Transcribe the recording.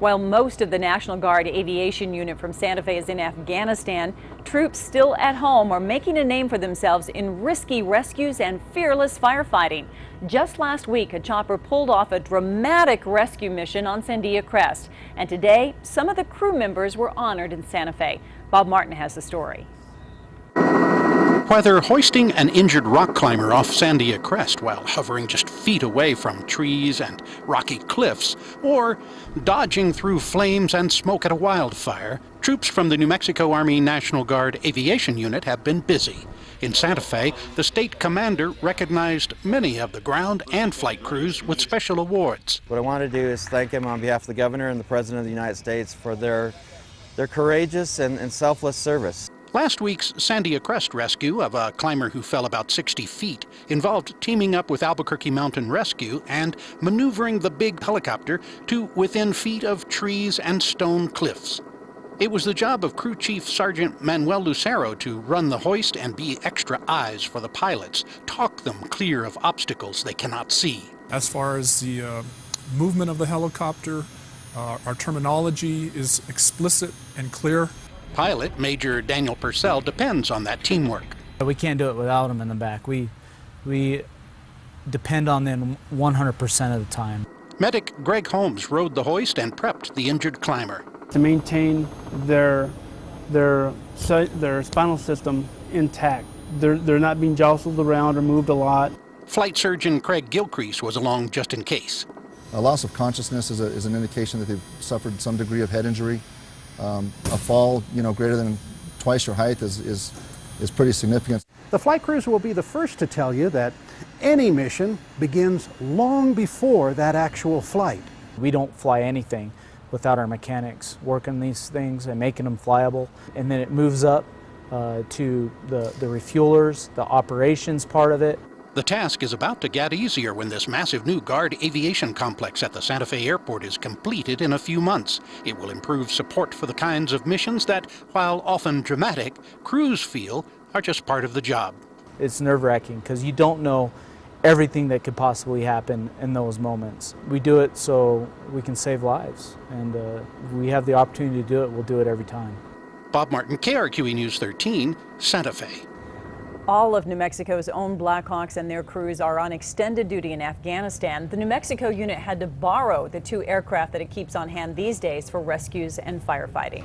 While most of the National Guard aviation unit from Santa Fe is in Afghanistan, troops still at home are making a name for themselves in risky rescues and fearless firefighting. Just last week, a chopper pulled off a dramatic rescue mission on Sandia Crest. And today, some of the crew members were honored in Santa Fe. Bob Martin has the story. Whether hoisting an injured rock climber off Sandia Crest while hovering just feet away from trees and rocky cliffs, or dodging through flames and smoke at a wildfire, troops from the New Mexico Army National Guard Aviation Unit have been busy. In Santa Fe, the state commander recognized many of the ground and flight crews with special awards. What I want to do is thank him on behalf of the governor and the President of the United States for their courageous and selfless service. Last week's Sandia Crest rescue of a climber who fell about 60 feet involved teaming up with Albuquerque Mountain Rescue and maneuvering the big helicopter to within feet of trees and stone cliffs. It was the job of Crew Chief Sergeant Manuel Lucero to run the hoist and be extra eyes for the pilots, talk them clear of obstacles they cannot see. As far as the movement of the helicopter, our terminology is explicit and clear. Pilot Major Daniel Purcell depends on that teamwork. We can't do it without them in the back. We depend on them 100% of the time. Medic Greg Holmes rode the hoist and prepped the injured climber. To maintain their spinal system intact. They're not being jostled around or moved a lot. Flight surgeon Craig Gilcrease was along just in case. A loss of consciousness is an indication that they've suffered some degree of head injury. A fall, greater than twice your height is pretty significant. The flight crews will be the first to tell you that any mission begins long before that actual flight. We don't fly anything without our mechanics working these things and making them flyable. And then it moves up to the refuelers, the operations part of it. The task is about to get easier when this massive new Guard aviation complex at the Santa Fe airport is completed in a few months. It will improve support for the kinds of missions that, while often dramatic, crews feel are just part of the job. It's nerve-wracking because you don't know everything that could possibly happen in those moments. We do it so we can save lives, and if we have the opportunity to do it, we'll do it every time. Bob Martin, KRQE News 13, Santa Fe. All of New Mexico's own Blackhawks and their crews are on extended duty in Afghanistan. The New Mexico unit had to borrow the 2 aircraft that it keeps on hand these days for rescues and firefighting.